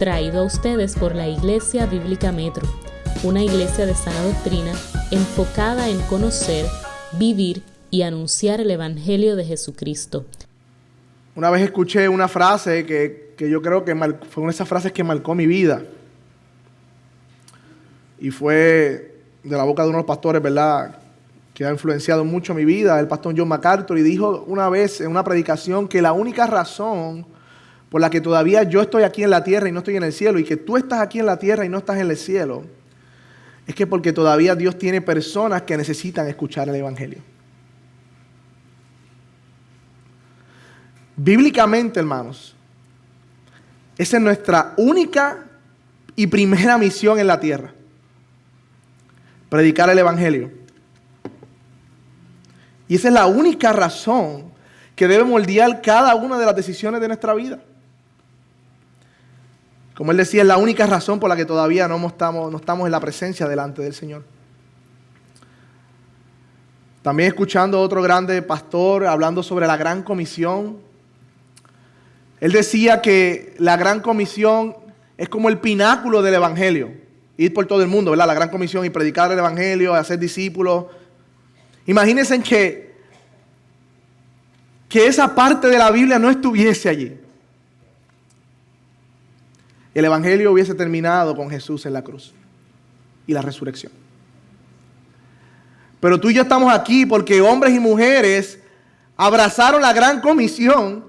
Traído a ustedes por la Iglesia Bíblica Metro, una iglesia de sana doctrina enfocada en conocer, vivir y anunciar el Evangelio de Jesucristo. Una vez escuché una frase que yo creo que fue una de esas frases que marcó mi vida. Y fue de la boca de uno de los pastores, ¿verdad?, que ha influenciado mucho mi vida, el pastor John MacArthur, y dijo una vez en una predicación que la única razón por la que todavía yo estoy aquí en la tierra y no estoy en el cielo, y que tú estás aquí en la tierra y no estás en el cielo, es que porque todavía Dios tiene personas que necesitan escuchar el Evangelio. Bíblicamente, hermanos, esa es nuestra única y primera misión en la tierra: predicar el Evangelio. Y esa es la única razón que debe moldear cada una de las decisiones de nuestra vida. Como él decía, es la única razón por la que todavía no estamos en la presencia delante del Señor. También escuchando a otro grande pastor hablando sobre la Gran Comisión. Él decía que la Gran Comisión es como el pináculo del Evangelio. Ir por todo el mundo, ¿verdad? La Gran Comisión, y predicar el Evangelio, hacer discípulos. Imagínense que esa parte de la Biblia no estuviese allí. El Evangelio hubiese terminado con Jesús en la cruz y la resurrección. Pero tú y yo estamos aquí porque hombres y mujeres abrazaron la Gran Comisión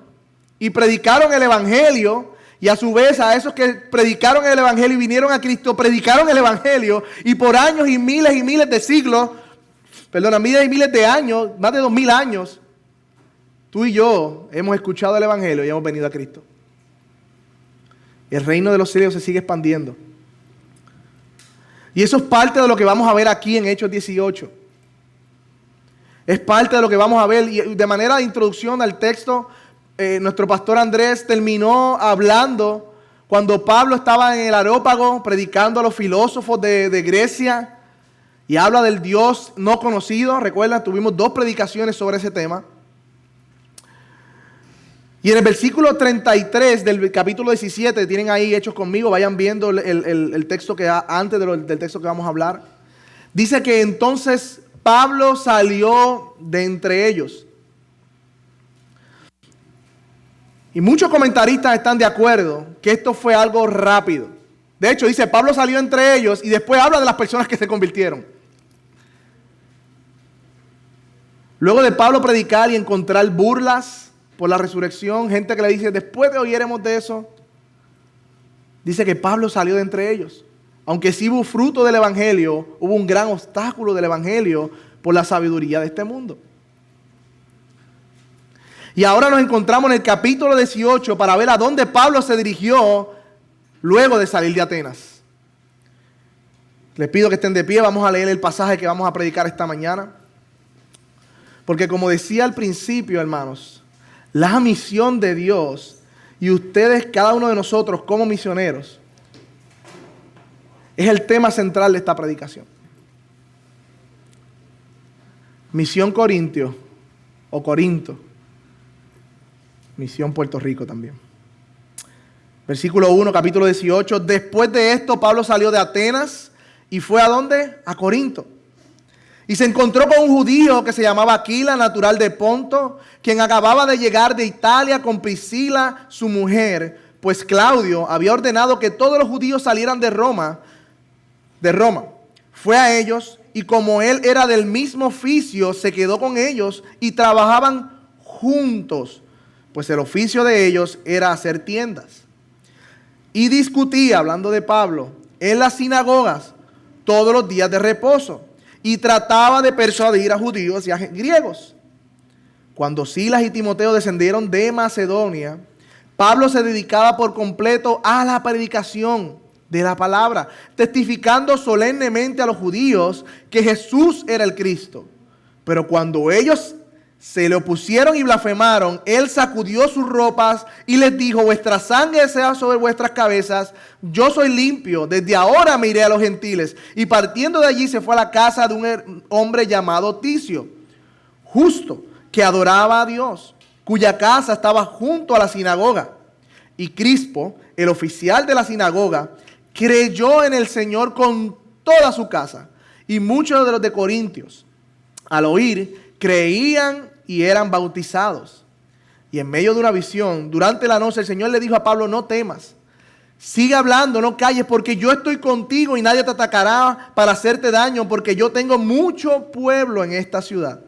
y predicaron el Evangelio, y a su vez a esos que predicaron el Evangelio y vinieron a Cristo, predicaron el Evangelio, y por años y miles de siglos, miles y miles de años, más de 2000 años, tú y yo hemos escuchado el Evangelio y hemos venido a Cristo. El reino de los cielos se sigue expandiendo. Y eso es parte de lo que vamos a ver aquí en Hechos 18. Es parte de lo que vamos a ver. Y de manera de introducción al texto, nuestro pastor Andrés terminó hablando cuando Pablo estaba en el Areópago predicando a los filósofos de Grecia. Y habla del Dios no conocido. Recuerda, tuvimos 2 predicaciones sobre ese tema. Y en el versículo 33 del capítulo 17, tienen ahí Hechos conmigo, vayan viendo el texto que antes del texto que vamos a hablar. Dice que entonces Pablo salió de entre ellos. Y muchos comentaristas están de acuerdo que esto fue algo rápido. De hecho, dice, Pablo salió entre ellos y después habla de las personas que se convirtieron. Luego de Pablo predicar y encontrar burlas por la resurrección, gente que le dice, después de oyéremos de eso, dice que Pablo salió de entre ellos. Aunque sí hubo fruto del Evangelio, hubo un gran obstáculo del Evangelio por la sabiduría de este mundo. Y ahora nos encontramos en el capítulo 18 para ver a dónde Pablo se dirigió luego de salir de Atenas. Les pido que estén de pie, vamos a leer el pasaje que vamos a predicar esta mañana. Porque como decía al principio, hermanos, la misión de Dios y ustedes, cada uno de nosotros como misioneros, es el tema central de esta predicación. Misión Corintio o Corinto. Misión Puerto Rico también. Versículo 1, capítulo 18. Después de esto, Pablo salió de Atenas y fue ¿a dónde? A Corinto. Y se encontró con un judío que se llamaba Aquila, natural de Ponto, quien acababa de llegar de Italia con Priscila, su mujer, pues Claudio había ordenado que todos los judíos salieran de Roma. Fue a ellos, y como él era del mismo oficio, se quedó con ellos y trabajaban juntos, pues el oficio de ellos era hacer tiendas. Y discutía, hablando de Pablo, en las sinagogas todos los días de reposo, y trataba de persuadir a judíos y a griegos. Cuando Silas y Timoteo descendieron de Macedonia, Pablo se dedicaba por completo a la predicación de la palabra, testificando solemnemente a los judíos que Jesús era el Cristo. Pero cuando ellos se le opusieron y blasfemaron, él sacudió sus ropas y les dijo: vuestra sangre sea sobre vuestras cabezas, yo soy limpio, desde ahora me iré a los gentiles. Y partiendo de allí se fue a la casa de un hombre llamado Ticio, justo, que adoraba a Dios, cuya casa estaba junto a la sinagoga. y Crispo, el oficial de la sinagoga, creyó en el Señor con toda su casa. Y muchos de los de Corintios, al oír, creían y eran bautizados. Y en medio de una visión, durante la noche, el Señor le dijo a Pablo: no temas, sigue hablando, no calles, porque yo estoy contigo y nadie te atacará para hacerte daño, porque yo tengo mucho pueblo en esta ciudad.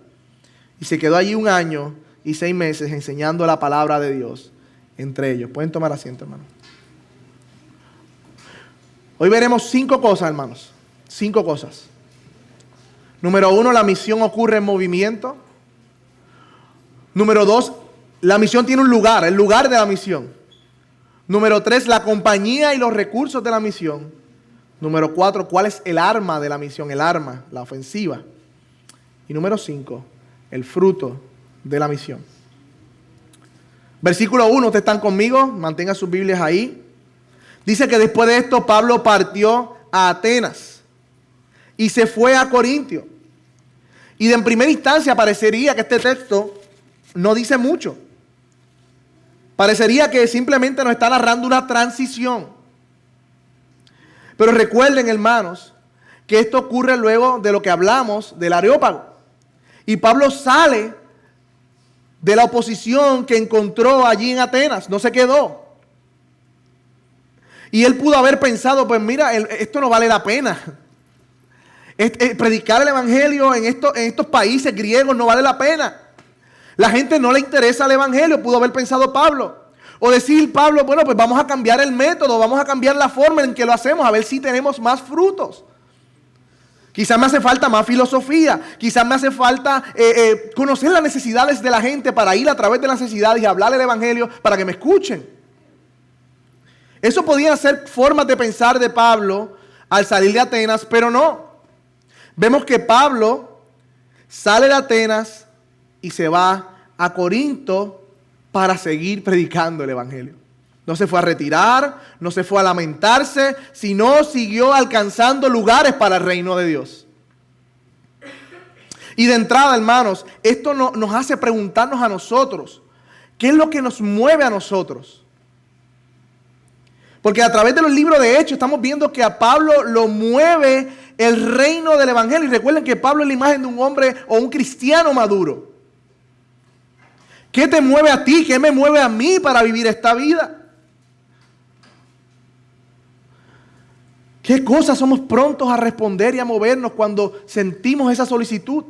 Y se quedó allí 1 año y 6 meses enseñando la palabra de Dios entre ellos. Pueden tomar asiento, hermano. Hoy veremos 5 cosas, hermanos. 5 cosas. Número 1, la misión ocurre en movimiento. Número 2, la misión tiene un lugar, el lugar de la misión. Número 3, la compañía y los recursos de la misión. Número 4, ¿cuál es el arma de la misión? El arma, la ofensiva. Y número 5, el fruto de la misión. Versículo 1, ¿ustedes están conmigo? Mantengan sus Biblias ahí. Dice que después de esto Pablo partió a Atenas y se fue a Corintio. Y en primera instancia parecería que este texto no dice mucho. Parecería que simplemente nos está narrando una transición. Pero recuerden, hermanos, que esto ocurre luego de lo que hablamos del Areópago. Y Pablo sale de la oposición que encontró allí en Atenas, no se quedó. Y él pudo haber pensado: pues mira, esto no vale la pena. Predicar el evangelio en estos países griegos no vale la pena. La gente no le interesa el evangelio, pudo haber pensado Pablo. O decir Pablo: bueno, pues vamos a cambiar el método, vamos a cambiar la forma en que lo hacemos, a ver si tenemos más frutos. Quizás me hace falta más filosofía, quizás me hace falta conocer las necesidades de la gente para ir a través de las necesidades y hablar el evangelio para que me escuchen. Eso podían ser formas de pensar de Pablo al salir de Atenas, pero no. Vemos que Pablo sale de Atenas y se va a Corinto para seguir predicando el evangelio. No se fue a retirar, no se fue a lamentarse, sino siguió alcanzando lugares para el reino de Dios. Y de entrada, hermanos, esto nos hace preguntarnos a nosotros: ¿qué es lo que nos mueve a nosotros? Porque a través de los libros de Hechos estamos viendo que a Pablo lo mueve el reino del evangelio. Y recuerden que Pablo es la imagen de un hombre o un cristiano maduro. ¿Qué te mueve a ti? ¿Qué me mueve a mí para vivir esta vida? ¿Qué cosas somos prontos a responder y a movernos cuando sentimos esa solicitud?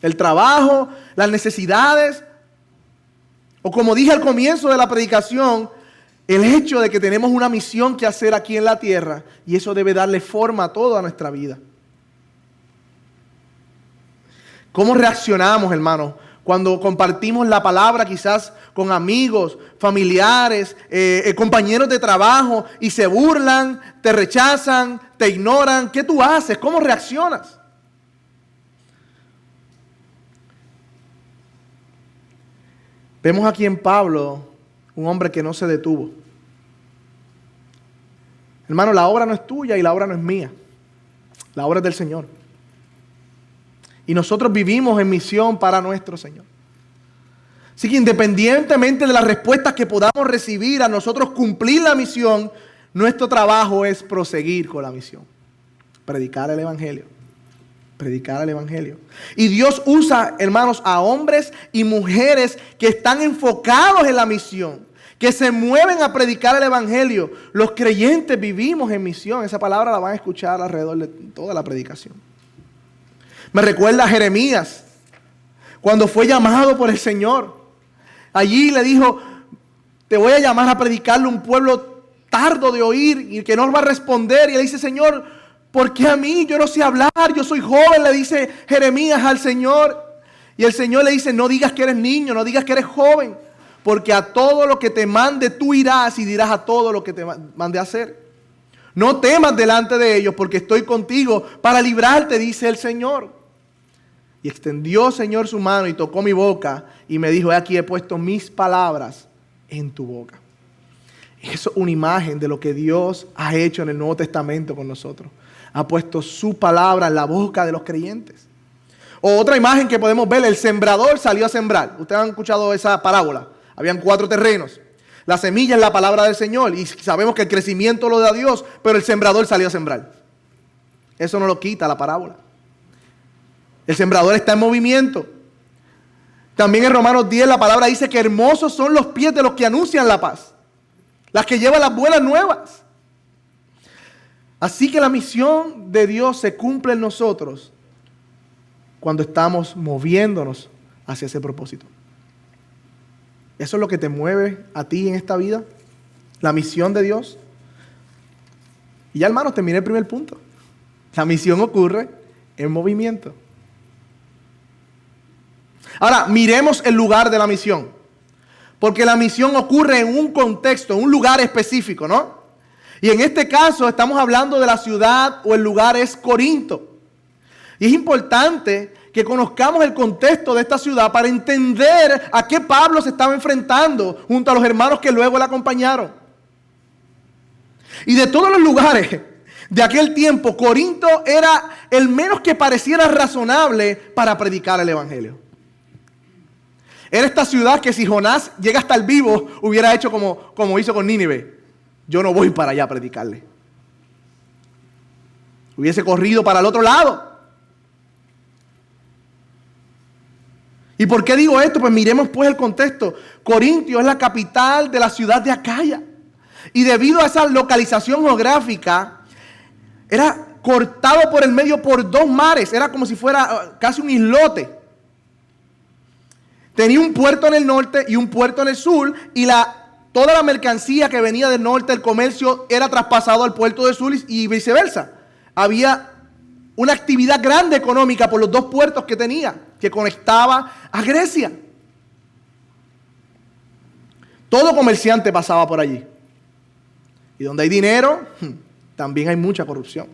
¿El trabajo? ¿Las necesidades? O como dije al comienzo de la predicación, el hecho de que tenemos una misión que hacer aquí en la tierra, y eso debe darle forma a toda nuestra vida. ¿Cómo reaccionamos, hermanos, cuando compartimos la palabra quizás con amigos, familiares, compañeros de trabajo y se burlan, te rechazan, te ignoran? ¿Qué tú haces? ¿Cómo reaccionas? Vemos aquí en Pablo un hombre que no se detuvo. Hermano, la obra no es tuya y la obra no es mía. La obra es del Señor. Y nosotros vivimos en misión para nuestro Señor. Así que independientemente de las respuestas que podamos recibir a nosotros cumplir la misión, nuestro trabajo es proseguir con la misión. Predicar el evangelio. Predicar el evangelio. Y Dios usa, hermanos, a hombres y mujeres que están enfocados en la misión, que se mueven a predicar el evangelio. Los creyentes vivimos en misión. Esa palabra la van a escuchar alrededor de toda la predicación. Me recuerda a Jeremías, cuando fue llamado por el Señor. Allí le dijo: te voy a llamar a predicarle a un pueblo tardo de oír y que no va a responder. Y le dice: Señor, ¿por qué a mí? Yo no sé hablar, yo soy joven, le dice Jeremías al Señor. Y el Señor le dice: no digas que eres niño, no digas que eres joven, porque a todo lo que te mande tú irás y dirás a todo lo que te mande a hacer. No temas delante de ellos, porque estoy contigo para librarte, dice el Señor. Y extendió, Señor, su mano y tocó mi boca y me dijo: he aquí he puesto mis palabras en tu boca. Eso es una imagen de lo que Dios ha hecho en el Nuevo Testamento con nosotros. Ha puesto su palabra en la boca de los creyentes. O otra imagen que podemos ver: el sembrador salió a sembrar. Ustedes han escuchado esa parábola. Habían 4 terrenos. La semilla es la palabra del Señor y sabemos que el crecimiento lo da Dios, pero el sembrador salió a sembrar. Eso no lo quita la parábola. El sembrador está en movimiento. También en Romanos 10 la palabra dice que hermosos son los pies de los que anuncian la paz, las que llevan las buenas nuevas. Así que la misión de Dios se cumple en nosotros cuando estamos moviéndonos hacia ese propósito. ¿Eso es lo que te mueve a ti en esta vida? ¿La misión de Dios? Y ya, hermanos, terminé el primer punto. La misión ocurre en movimiento. Ahora, miremos el lugar de la misión. Porque la misión ocurre en un contexto, en un lugar específico, ¿no? Y en este caso estamos hablando de la ciudad o el lugar es Corinto. Y es importante que conozcamos el contexto de esta ciudad para entender a qué Pablo se estaba enfrentando junto a los hermanos que luego le acompañaron. Y de todos los lugares de aquel tiempo, Corinto era el menos que pareciera razonable para predicar el evangelio. Era esta ciudad que si Jonás llega hasta el vivo, hubiera hecho como hizo con Nínive. Yo no voy para allá a predicarle. Hubiese corrido para el otro lado. ¿Y por qué digo esto? Pues miremos pues el contexto. Corintio es la capital de la ciudad de Acaya. Y debido a esa localización geográfica, era cortado por el medio por dos mares. Era como si fuera casi un islote. Tenía un puerto en el norte y un puerto en el sur. Y toda la mercancía que venía del norte, el comercio, era traspasado al puerto del sur y viceversa. Había una actividad grande económica por los dos puertos que tenía, que conectaba a Grecia. Todo comerciante pasaba por allí. Y donde hay dinero, también hay mucha corrupción.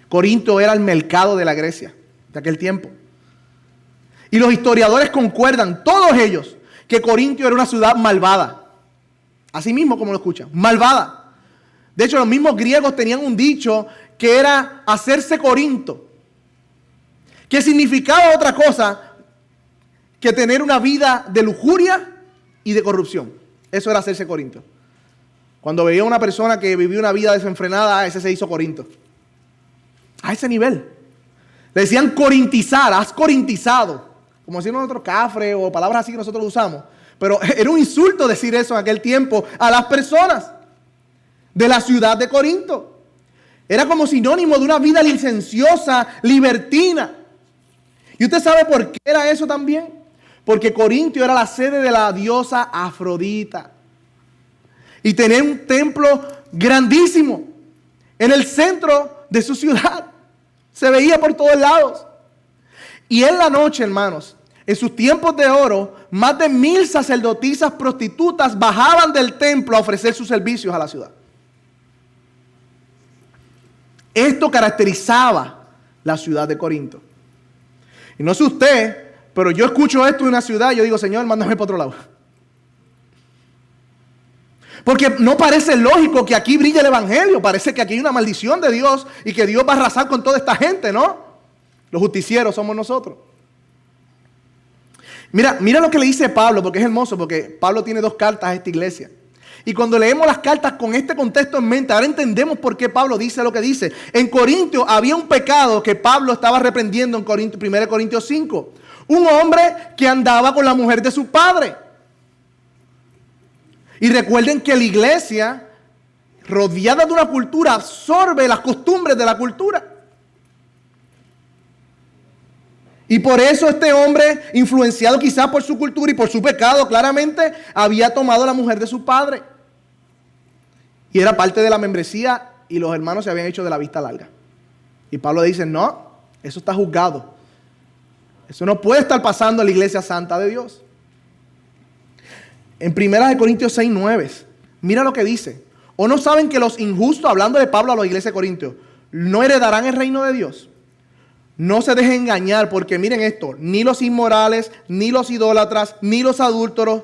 Corinto era el mercado de la Grecia de aquel tiempo. Y los historiadores concuerdan, todos ellos, que Corinto era una ciudad malvada. Así mismo como lo escuchan, malvada. De hecho, los mismos griegos tenían un dicho que era hacerse Corinto, que significaba otra cosa que tener una vida de lujuria y de corrupción. Eso era hacerse Corinto. Cuando veía a una persona que vivía una vida desenfrenada, ese se hizo Corinto. A ese nivel. Le decían corintizar, has corintizado. Como decían nosotros cafre o palabras así que nosotros usamos. Pero era un insulto decir eso en aquel tiempo a las personas de la ciudad de Corinto. Era como sinónimo de una vida licenciosa, libertina. ¿Y usted sabe por qué era eso también? Porque Corintio era la sede de la diosa Afrodita. Y tenía un templo grandísimo en el centro de su ciudad. Se veía por todos lados. Y en la noche, hermanos, en sus tiempos de oro, más de 1000 sacerdotisas prostitutas bajaban del templo a ofrecer sus servicios a la ciudad. Esto caracterizaba la ciudad de Corinto. Y no sé usted, pero yo escucho esto en una ciudad y yo digo, Señor, mándame para otro lado. Porque no parece lógico que aquí brille el evangelio. Parece que aquí hay una maldición de Dios y que Dios va a arrasar con toda esta gente, ¿no? Los justicieros somos nosotros. Mira lo que le dice Pablo, porque es hermoso, porque Pablo tiene 2 cartas a esta iglesia. Y cuando leemos las cartas con este contexto en mente, ahora entendemos por qué Pablo dice lo que dice. En Corintio había un pecado que Pablo estaba reprendiendo en 1 Corintios 5. Un hombre que andaba con la mujer de su padre. Y recuerden que la iglesia, rodeada de una cultura, absorbe las costumbres de la cultura. Y por eso este hombre, influenciado quizás por su cultura y por su pecado, claramente había tomado a la mujer de su padre. Y era parte de la membresía y los hermanos se habían hecho de la vista larga. Y Pablo dice, no, eso está juzgado. Eso no puede estar pasando en la iglesia santa de Dios. En 1 Corintios 6:9, mira lo que dice. ¿O no saben que los injustos, hablando de Pablo a la iglesia de Corintios, no heredarán el reino de Dios? No se dejen engañar, porque miren esto, ni los inmorales, ni los idólatras, ni los adúlteros,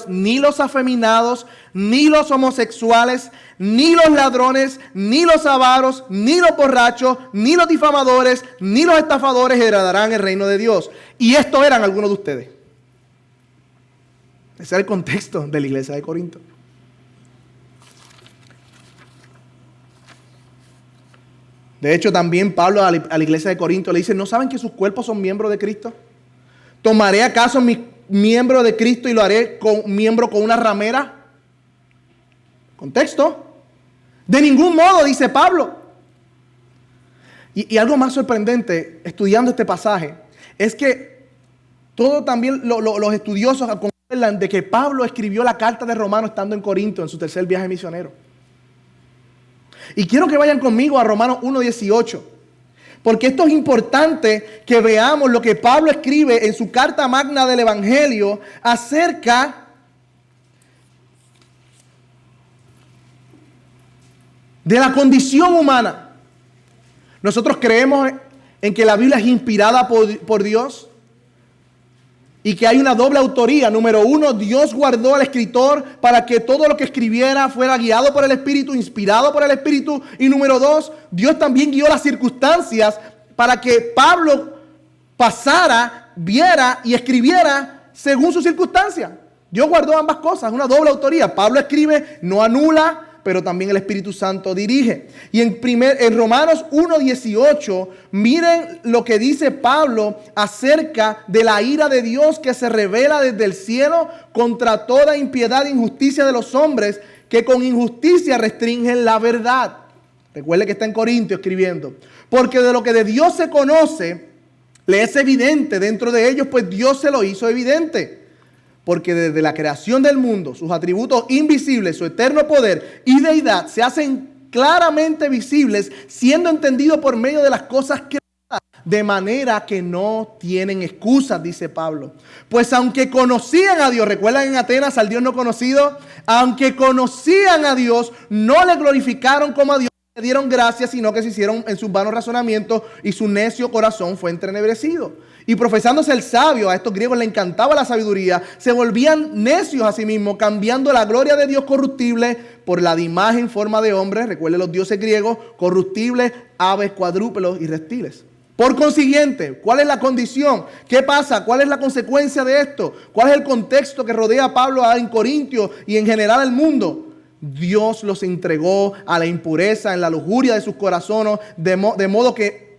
ni los afeminados, ni los homosexuales, ni los ladrones, ni los avaros, ni los borrachos, ni los difamadores, ni los estafadores heredarán el reino de Dios. Y estos eran algunos de ustedes. Ese era el contexto de la iglesia de Corinto. De hecho, también Pablo a la iglesia de Corinto le dice, ¿no saben que sus cuerpos son miembros de Cristo? ¿Tomaré acaso mi miembro de Cristo y lo haré miembro con una ramera? Contexto. De ningún modo, dice Pablo. Y algo más sorprendente, estudiando este pasaje, es que todos también los estudiosos concuerdan de que Pablo escribió la carta de Romanos estando en Corinto en su tercer viaje misionero. Y quiero que vayan conmigo a Romanos 1:18, porque esto es importante que veamos lo que Pablo escribe en su carta magna del Evangelio acerca de la condición humana. Nosotros creemos en que la Biblia es inspirada por Dios y que hay una doble autoría. Número uno, Dios guardó al escritor para que todo lo que escribiera fuera guiado por el Espíritu, inspirado por el Espíritu. Y número dos, Dios también guió las circunstancias para que Pablo pasara, viera y escribiera según sus circunstancias. Dios guardó ambas cosas, una doble autoría. Pablo escribe, no anula, pero también el Espíritu Santo dirige. Y en Romanos 1:18, miren lo que dice Pablo acerca de la ira de Dios que se revela desde el cielo contra toda impiedad e injusticia de los hombres que con injusticia restringen la verdad. Recuerde que está en Corintios escribiendo. Porque de lo que de Dios se conoce, le es evidente dentro de ellos, pues Dios se lo hizo evidente. Porque desde la creación del mundo, sus atributos invisibles, su eterno poder y deidad se hacen claramente visibles, siendo entendidos por medio de las cosas creadas, de manera que no tienen excusas, dice Pablo. Pues aunque conocían a Dios, ¿recuerdan en Atenas al Dios no conocido? Aunque conocían a Dios, no le glorificaron como a Dios, le dieron gracias, sino que se hicieron en sus vanos razonamientos y su necio corazón fue entrenebrecido. Y profesándose el sabio, a estos griegos les encantaba la sabiduría, se volvían necios a sí mismos, cambiando la gloria de Dios corruptible por la de imagen en forma de hombre. Recuerden los dioses griegos, corruptibles, aves, cuadrúpedos y reptiles. Por consiguiente, ¿cuál es la condición? ¿Qué pasa? ¿Cuál es la consecuencia de esto? ¿Cuál es el contexto que rodea a Pablo en Corintios y en general al mundo? Dios los entregó a la impureza, en la lujuria de sus corazones, de modo que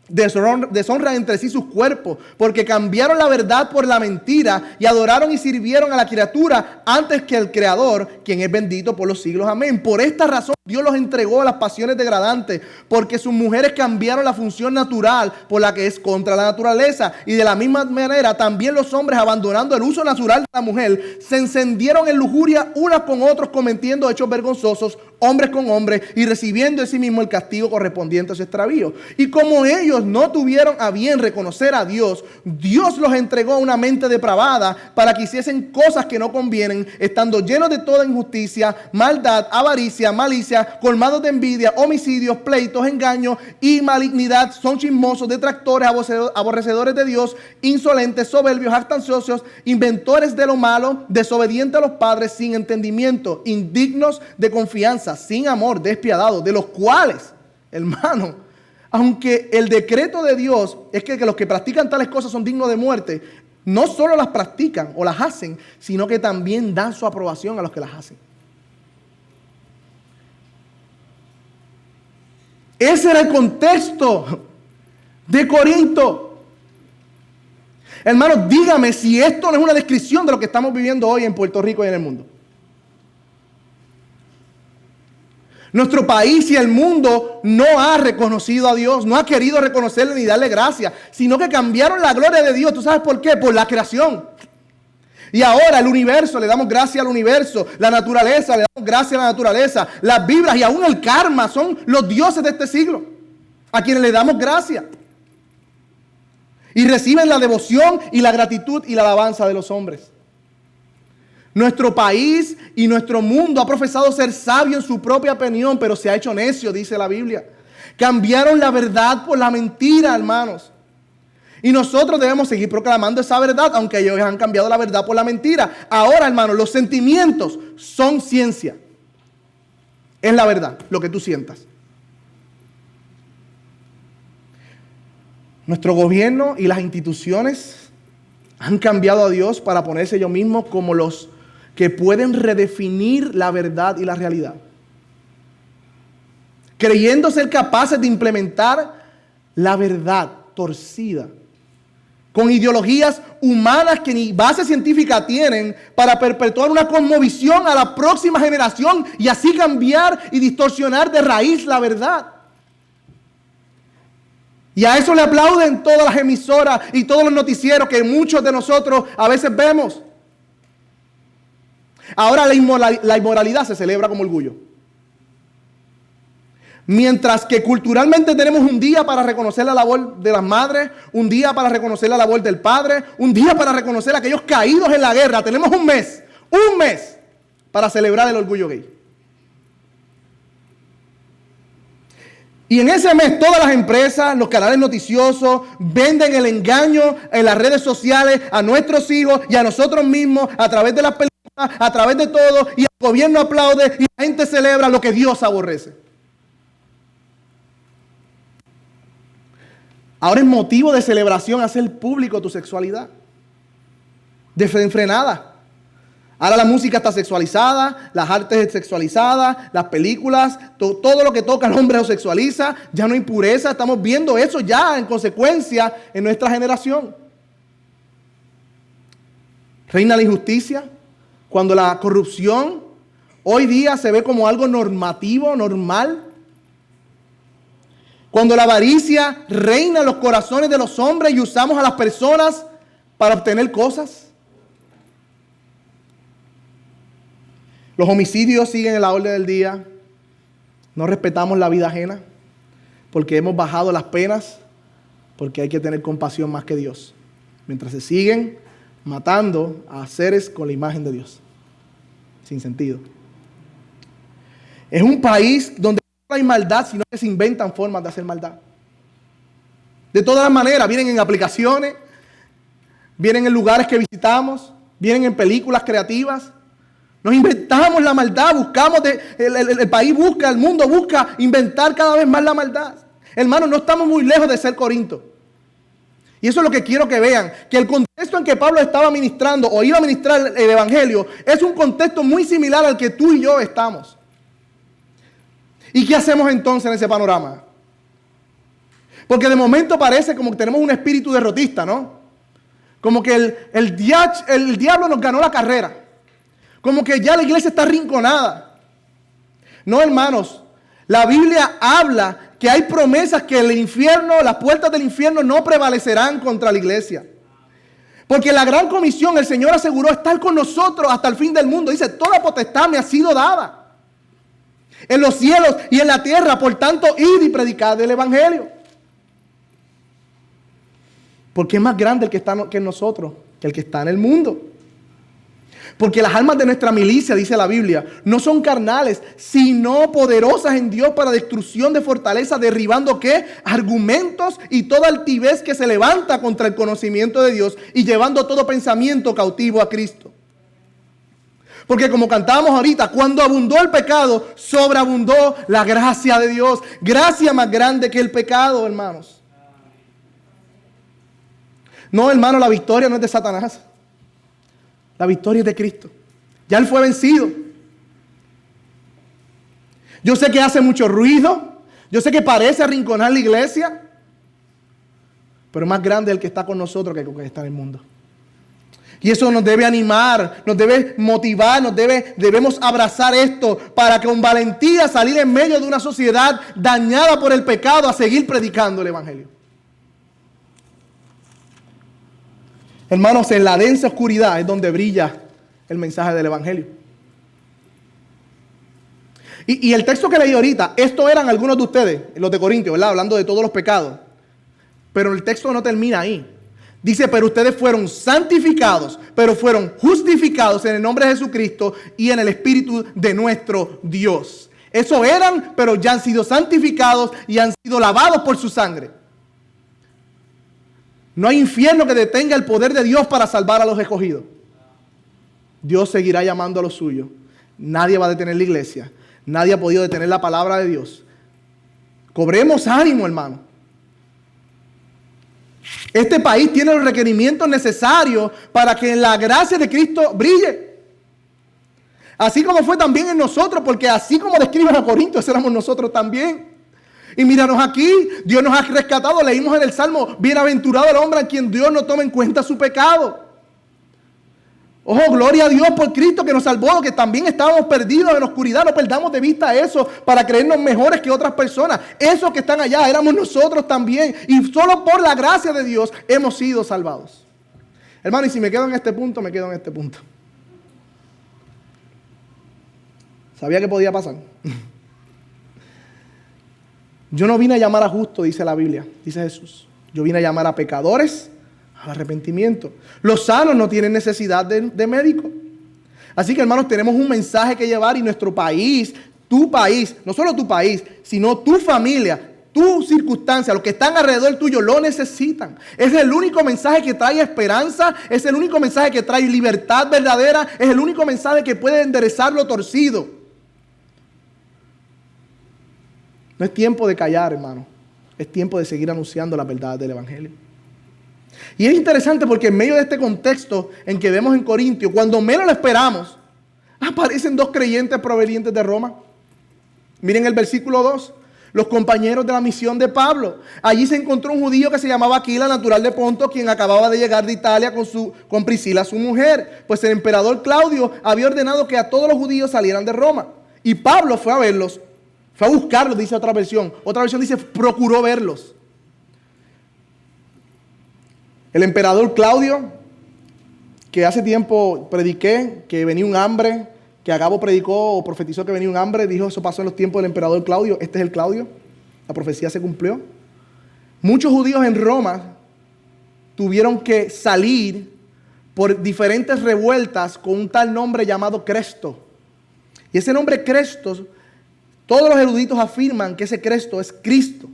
deshonran entre sí sus cuerpos, porque cambiaron la verdad por la mentira y adoraron y sirvieron a la criatura antes que al Creador, quien es bendito por los siglos. Amén. Por esta razón Dios los entregó a las pasiones degradantes, porque sus mujeres cambiaron la función natural por la que es contra la naturaleza. Y de la misma manera también los hombres, abandonando el uso natural de la mujer, se encendieron en lujuria unos con otros, cometiendo hechos vergonzosos, hombres con hombres, y recibiendo en sí mismo el castigo correspondiente a su extravío. Y como ellos no tuvieron a bien reconocer a Dios, Dios los entregó a una mente depravada para que hiciesen cosas que no convienen, estando llenos de toda injusticia, maldad, avaricia, malicia, colmados de envidia, homicidios, pleitos, engaños y malignidad. Son chismosos, detractores, aborrecedores de Dios, insolentes, soberbios, jactanciosos, inventores de lo malo, desobedientes a los padres, sin entendimiento, indignos de confianza, sin amor, despiadados, de los cuales, hermano, aunque el decreto de Dios es que los que practican tales cosas son dignos de muerte, no solo las practican o las hacen, sino que también dan su aprobación a los que las hacen. Ese era el contexto de Corinto. Hermanos, dígame si esto no es una descripción de lo que estamos viviendo hoy en Puerto Rico y en el mundo. Nuestro país y el mundo no ha reconocido a Dios, no ha querido reconocerle ni darle gracias, sino que cambiaron la gloria de Dios. ¿Tú sabes por qué? Por la creación. Y ahora el universo, le damos gracias al universo, la naturaleza, le damos gracias a la naturaleza, las vibras y aún el karma son los dioses de este siglo, a quienes le damos gracias. Y reciben la devoción y la gratitud y la alabanza de los hombres. Nuestro país y nuestro mundo ha profesado ser sabio en su propia opinión, pero se ha hecho necio, dice la Biblia. Cambiaron la verdad por la mentira, hermanos. Y nosotros debemos seguir proclamando esa verdad, aunque ellos han cambiado la verdad por la mentira. Ahora, hermanos, los sentimientos son ciencia. Es la verdad, lo que tú sientas. Nuestro gobierno y las instituciones Han cambiado a Dios para ponerse ellos mismos como los que pueden redefinir la verdad y la realidad, creyendo ser capaces de implementar la verdad torcida con ideologías humanas que ni base científica tienen para perpetuar una cosmovisión a la próxima generación y así cambiar y distorsionar de raíz la verdad. Y a eso le aplauden todas las emisoras y todos los noticieros que muchos de nosotros a veces vemos. Ahora la inmoralidad se celebra como orgullo. Mientras que culturalmente tenemos un día para reconocer la labor de las madres, un día para reconocer la labor del padre, un día para reconocer a aquellos caídos en la guerra. Tenemos un mes para celebrar el orgullo gay. Y en ese mes todas las empresas, los canales noticiosos venden el engaño en las redes sociales a nuestros hijos y a nosotros mismos a través de las películas, a través de todo, y el gobierno aplaude y la gente celebra lo que Dios aborrece. Ahora es motivo de celebración hacer público tu sexualidad. Desenfrenada. Ahora la música está sexualizada, las artes sexualizadas, las películas, todo lo que toca al hombre lo sexualiza. Ya no hay pureza. Estamos viendo eso ya en consecuencia en nuestra generación. Reina la injusticia. Cuando la corrupción hoy día se ve como algo normativo, normal. Cuando la avaricia reina en los corazones de los hombres y usamos a las personas para obtener cosas. Los homicidios siguen en la orden del día. No respetamos la vida ajena porque hemos bajado las penas, porque hay que tener compasión más que Dios. Mientras se siguen matando a seres con la imagen de Dios. Sin sentido. Es un país donde no hay maldad, sino que se inventan formas de hacer maldad. De todas las maneras, vienen en aplicaciones, vienen en lugares que visitamos, vienen en películas creativas. Nos inventamos la maldad, buscamos, el país busca, el mundo busca inventar cada vez más la maldad. Hermanos, no estamos muy lejos de ser Corinto. Y eso es lo que quiero que vean, que el contexto en que Pablo estaba ministrando o iba a ministrar el Evangelio es un contexto muy similar al que tú y yo estamos. ¿Y qué hacemos entonces en ese panorama? Porque de momento parece como que tenemos un espíritu derrotista, ¿no? Como que el diablo nos ganó la carrera. Como que ya la iglesia está arrinconada. No, hermanos. La Biblia habla que hay promesas que el infierno, las puertas del infierno no prevalecerán contra la iglesia. Porque la gran comisión, el Señor aseguró estar con nosotros hasta el fin del mundo. Dice, toda potestad me ha sido dada en los cielos y en la tierra. Por tanto, id y predicad el Evangelio. Porque es más grande el que está que en nosotros que el que está en el mundo. Porque las armas de nuestra milicia, dice la Biblia, no son carnales, sino poderosas en Dios para destrucción de fortaleza, derribando ¿qué? Argumentos y toda altivez que se levanta contra el conocimiento de Dios y llevando todo pensamiento cautivo a Cristo. Porque como cantábamos ahorita, cuando abundó el pecado, sobreabundó la gracia de Dios. Gracia más grande que el pecado, hermanos. No, hermano, la victoria no es de Satanás. La victoria es de Cristo. Ya Él fue vencido. Yo sé que hace mucho ruido. Yo sé que parece arrinconar la iglesia. Pero más grande es el que está con nosotros que el que está en el mundo. Y eso nos debe animar, nos debe motivar, debemos abrazar esto para con valentía salir en medio de una sociedad dañada por el pecado a seguir predicando el Evangelio. Hermanos, en la densa oscuridad es donde brilla el mensaje del Evangelio. Y el texto que leí ahorita, estos eran algunos de ustedes, los de Corintios, ¿verdad? Hablando de todos los pecados. Pero el texto no termina ahí. Dice, pero ustedes fueron santificados, pero fueron justificados en el nombre de Jesucristo y en el Espíritu de nuestro Dios. Eso eran, pero ya han sido santificados y han sido lavados por su sangre. No hay infierno que detenga el poder de Dios para salvar a los escogidos. Dios seguirá llamando a los suyos. Nadie va a detener la iglesia. Nadie ha podido detener la palabra de Dios. Cobremos ánimo, hermano. Este país tiene los requerimientos necesarios para que la gracia de Cristo brille. Así como fue también en nosotros, porque así como describen a Corintios, éramos nosotros también. Y míranos aquí, Dios nos ha rescatado. Leímos en el Salmo, bienaventurado el hombre a quien Dios no toma en cuenta su pecado. Ojo, gloria a Dios por Cristo que nos salvó, que también estábamos perdidos en oscuridad. No perdamos de vista eso para creernos mejores que otras personas. Esos que están allá éramos nosotros también. Y solo por la gracia de Dios hemos sido salvados. Hermano, y si me quedo en este punto, me quedo en este punto. ¿Sabía que podía pasar? Yo no vine a llamar a justos, dice la Biblia, dice Jesús. Yo vine a llamar a pecadores al arrepentimiento. Los sanos no tienen necesidad de médico. Así que, hermanos, tenemos un mensaje que llevar y nuestro país, tu país, no solo tu país, sino tu familia, tu circunstancia, los que están alrededor tuyo lo necesitan. Es el único mensaje que trae esperanza, es el único mensaje que trae libertad verdadera, es el único mensaje que puede enderezar lo torcido. No es tiempo de callar, hermano. Es tiempo de seguir anunciando la verdad del Evangelio. Y es interesante porque en medio de este contexto en que vemos en Corintios, cuando menos lo esperamos, aparecen dos creyentes provenientes de Roma. Miren el versículo 2. Los compañeros de la misión de Pablo. Allí se encontró un judío que se llamaba Aquila, natural de Ponto, quien acababa de llegar de Italia con Priscila, su mujer. Pues el emperador Claudio había ordenado que a todos los judíos salieran de Roma. Y Pablo fue a verlos, fue a buscarlos, dice otra versión. Otra versión dice, procuró verlos. El emperador Claudio, que hace tiempo prediqué que venía un hambre, que Agabo predicó o profetizó que venía un hambre, dijo eso pasó en los tiempos del emperador Claudio, este es el Claudio, la profecía se cumplió. Muchos judíos en Roma tuvieron que salir por diferentes revueltas con un tal nombre llamado Cresto. Y ese nombre Cresto, todos los eruditos afirman que ese Cresto es Cristo,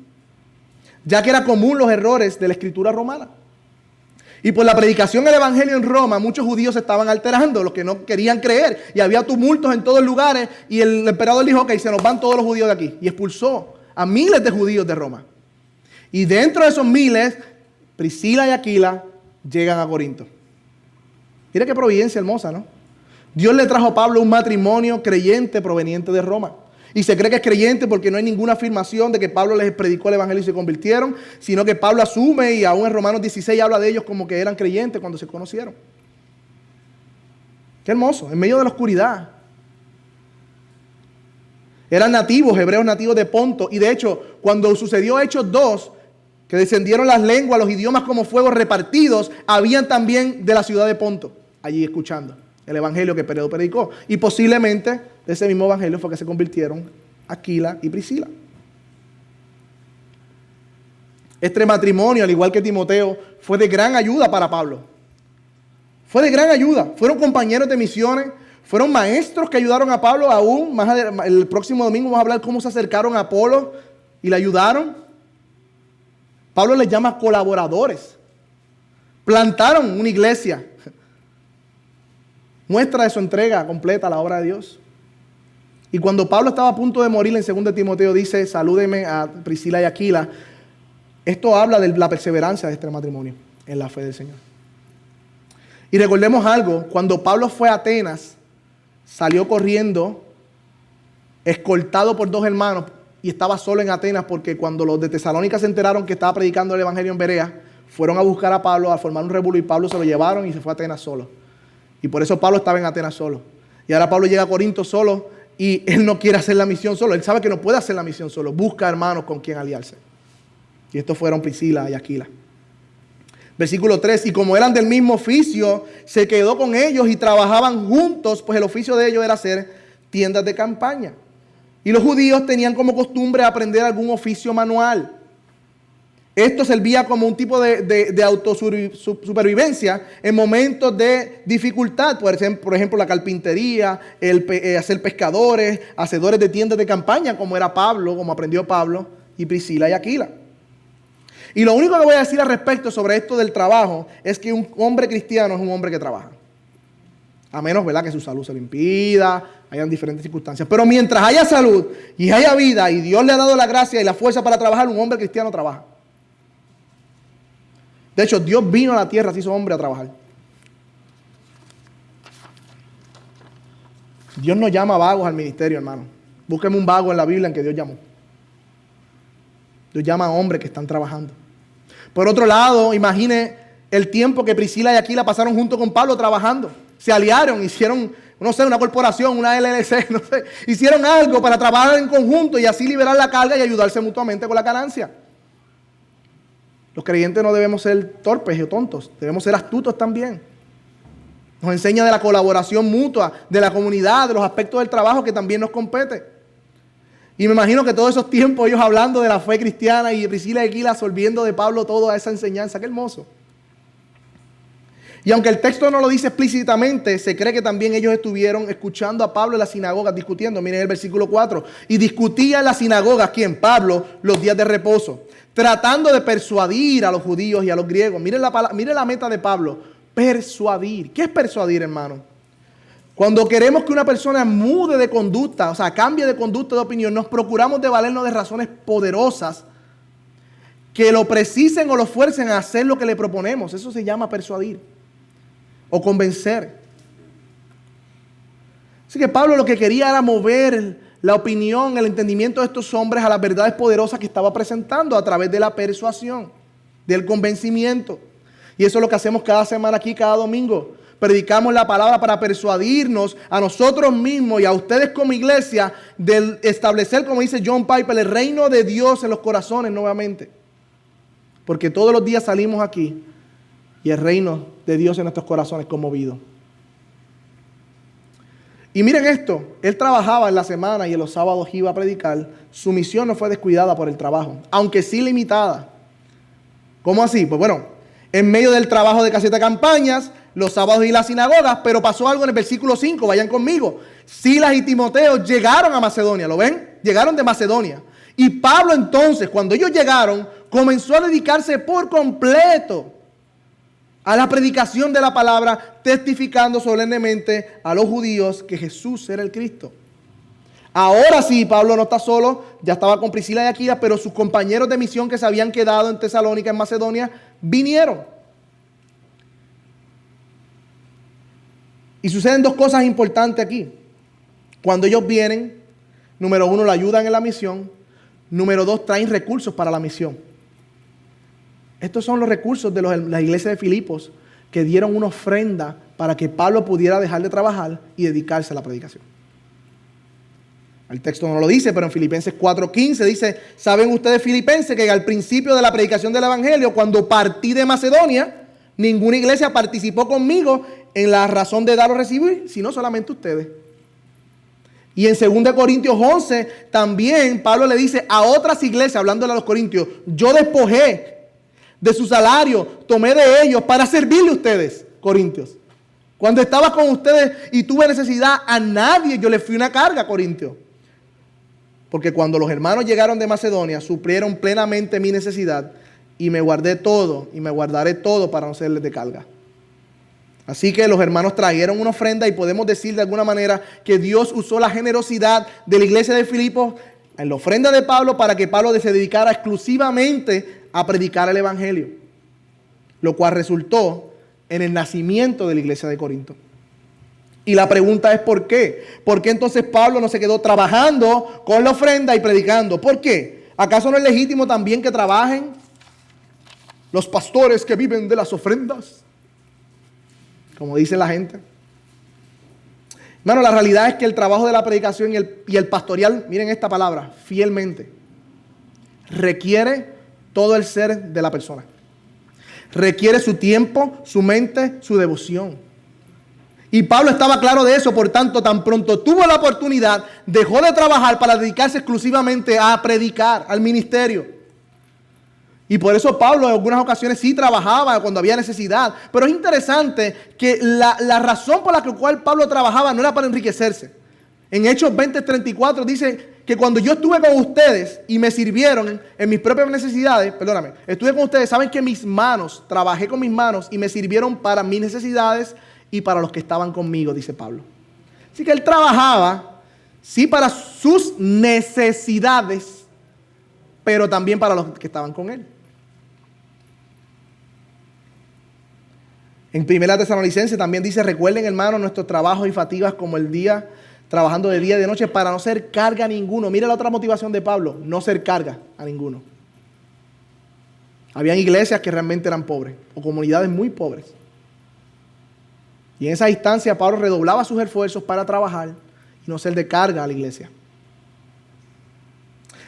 ya que era común los errores de la escritura romana. Y por la predicación del Evangelio en Roma, muchos judíos se estaban alterando, los que no querían creer. Y había tumultos en todos lugares. Y el emperador dijo, ok, se nos van todos los judíos de aquí. Y expulsó a miles de judíos de Roma. Y dentro de esos miles, Priscila y Aquila llegan a Corinto. Mira qué providencia hermosa, ¿no? Dios le trajo a Pablo un matrimonio creyente proveniente de Roma. Y se cree que es creyente porque no hay ninguna afirmación de que Pablo les predicó el Evangelio y se convirtieron, sino que Pablo asume y aún en Romanos 16 habla de ellos como que eran creyentes cuando se conocieron. Qué hermoso, en medio de la oscuridad. Eran nativos, hebreos nativos de Ponto. Y de hecho, cuando sucedió Hechos 2, que descendieron las lenguas, los idiomas como fuego repartidos, habían también de la ciudad de Ponto, allí escuchando el Evangelio que Pedro predicó. Y posiblemente de ese mismo Evangelio fue que se convirtieron Aquila y Priscila. Este matrimonio, al igual que Timoteo, fue de gran ayuda para Pablo. Fue de gran ayuda. Fueron compañeros de misiones, fueron maestros que ayudaron a Pablo. Aún más el próximo domingo vamos a hablar cómo se acercaron a Apolo y le ayudaron. Pablo les llama colaboradores. Plantaron una iglesia. Muestra de su entrega completa a la obra de Dios. Y cuando Pablo estaba a punto de morir, en 2 Timoteo dice, salúdeme a Priscila y Aquila. Esto habla de la perseverancia de este matrimonio en la fe del Señor. Y recordemos algo, cuando Pablo fue a Atenas, salió corriendo, escoltado por 2 hermanos, y estaba solo en Atenas porque cuando los de Tesalónica se enteraron que estaba predicando el Evangelio en Berea, fueron a buscar a Pablo, a formar un revuelo, y Pablo se lo llevaron y se fue a Atenas solo. Y por eso Pablo estaba en Atenas solo. Y ahora Pablo llega a Corinto solo y él no quiere hacer la misión solo. Él sabe que no puede hacer la misión solo. Busca hermanos con quien aliarse. Y estos fueron Priscila y Aquila. Versículo 3. Y como eran del mismo oficio, se quedó con ellos y trabajaban juntos, pues el oficio de ellos era hacer tiendas de campaña. Y los judíos tenían como costumbre aprender algún oficio manual. Esto servía como un tipo de autosupervivencia en momentos de dificultad. Por ejemplo, la carpintería, hacer pescadores, hacedores de tiendas de campaña, como era Pablo, como aprendió Pablo y Priscila y Aquila. Y lo único que voy a decir al respecto sobre esto del trabajo es que un hombre cristiano es un hombre que trabaja. A menos, ¿verdad?, que su salud se lo impida, hayan diferentes circunstancias. Pero mientras haya salud y haya vida y Dios le ha dado la gracia y la fuerza para trabajar, un hombre cristiano trabaja. De hecho, Dios vino a la tierra, se hizo hombre a trabajar. Dios no llama vagos al ministerio, hermano. Búsqueme un vago en la Biblia en que Dios llamó. Dios llama a hombres que están trabajando. Por otro lado, imagine el tiempo que Priscila y Aquila pasaron junto con Pablo trabajando. Se aliaron, hicieron, no sé, una corporación, una LLC, no sé. Hicieron algo para trabajar en conjunto y así liberar la carga y ayudarse mutuamente con la ganancia. Los creyentes no debemos ser torpes o tontos, debemos ser astutos también. Nos enseña de la colaboración mutua, de la comunidad, de los aspectos del trabajo que también nos compete. Y me imagino que todos esos tiempos ellos hablando de la fe cristiana y Priscila y Aquila absorbiendo de Pablo toda esa enseñanza. ¡Qué hermoso! Y aunque el texto no lo dice explícitamente, se cree que también ellos estuvieron escuchando a Pablo en las sinagogas discutiendo. Miren el versículo 4. Y discutía en las sinagogas, ¿quién? Pablo, los días de reposo, tratando de persuadir a los judíos y a los griegos. Miren la meta de Pablo, persuadir. ¿Qué es persuadir, hermano? Cuando queremos que una persona mude de conducta, o sea, cambie de conducta, de opinión, nos procuramos de valernos de razones poderosas que lo precisen o lo fuercen a hacer lo que le proponemos. Eso se llama persuadir o convencer. Así que Pablo lo que quería era mover la opinión, el entendimiento de estos hombres a las verdades poderosas que estaba presentando a través de la persuasión, del convencimiento. Y eso es lo que hacemos cada semana aquí, cada domingo. Predicamos la palabra para persuadirnos a nosotros mismos y a ustedes como iglesia de establecer, como dice John Piper, el reino de Dios en los corazones nuevamente. Porque todos los días salimos aquí y el reino de Dios en nuestros corazones conmovido. Y miren esto, él trabajaba en la semana y en los sábados iba a predicar. Su misión no fue descuidada por el trabajo, aunque sí limitada. ¿Cómo así? Pues bueno, en medio del trabajo de caseta campañas, los sábados y las sinagogas, pero pasó algo en el versículo 5, vayan conmigo. Silas y Timoteo llegaron a Macedonia, ¿lo ven? Llegaron de Macedonia. Y Pablo entonces, cuando ellos llegaron, comenzó a dedicarse por completo a la predicación de la palabra, testificando solemnemente a los judíos que Jesús era el Cristo. Ahora sí, Pablo no está solo, ya estaba con Priscila y Aquila, pero sus compañeros de misión que se habían quedado en Tesalónica, en Macedonia, vinieron. Y suceden dos cosas importantes aquí. Cuando ellos vienen, número uno, la ayudan en la misión. Número dos, traen recursos para la misión. Estos son los recursos de la iglesia de Filipos que dieron una ofrenda para que Pablo pudiera dejar de trabajar y dedicarse a la predicación. El texto no lo dice, pero en Filipenses 4:15 dice: ¿saben ustedes, filipenses, que al principio de la predicación del evangelio, cuando partí de Macedonia, ninguna iglesia participó conmigo en la razón de dar o recibir, sino solamente ustedes? Y en 2 Corintios 11 también Pablo le dice a otras iglesias, hablándole a los corintios: yo despojé de su salario, tomé de ellos para servirle a ustedes, corintios. Cuando estaba con ustedes y tuve necesidad, a nadie yo le fui una carga, corintios. Porque cuando los hermanos llegaron de Macedonia, suplieron plenamente mi necesidad y me guardé todo y me guardaré todo para no serles de carga. Así que los hermanos trajeron una ofrenda y podemos decir de alguna manera que Dios usó la generosidad de la iglesia de Filipos en la ofrenda de Pablo para que Pablo se dedicara exclusivamente a predicar el evangelio, lo cual resultó en el nacimiento de la iglesia de Corinto. Y la pregunta es ¿por qué? ¿Por qué entonces Pablo no se quedó trabajando con la ofrenda y predicando? ¿Por qué? ¿Acaso no es legítimo también que trabajen los pastores que viven de las ofrendas? Como dice la gente. Hermano, la realidad es que el trabajo de la predicación y el pastorear, miren esta palabra, fielmente, requiere todo el ser de la persona. Requiere su tiempo, su mente, su devoción. Y Pablo estaba claro de eso, por tanto, tan pronto tuvo la oportunidad, dejó de trabajar para dedicarse exclusivamente a predicar, al ministerio. Y por eso Pablo en algunas ocasiones sí trabajaba cuando había necesidad. Pero es interesante que la razón por la cual Pablo trabajaba no era para enriquecerse. En Hechos 20:34 dice que cuando yo estuve con ustedes y me sirvieron en mis propias necesidades, estuve con ustedes, saben que trabajé con mis manos y me sirvieron para mis necesidades y para los que estaban conmigo, dice Pablo. Así que él trabajaba, sí, para sus necesidades, pero también para los que estaban con él. En 1 Tesalonicenses también dice: recuerden, hermanos, nuestros trabajos y fatigas como el día, trabajando de día y de noche para no ser carga a ninguno. Mira la otra motivación de Pablo: no ser carga a ninguno. Habían iglesias que realmente eran pobres, o comunidades muy pobres. Y en esa instancia Pablo redoblaba sus esfuerzos para trabajar y no ser de carga a la iglesia.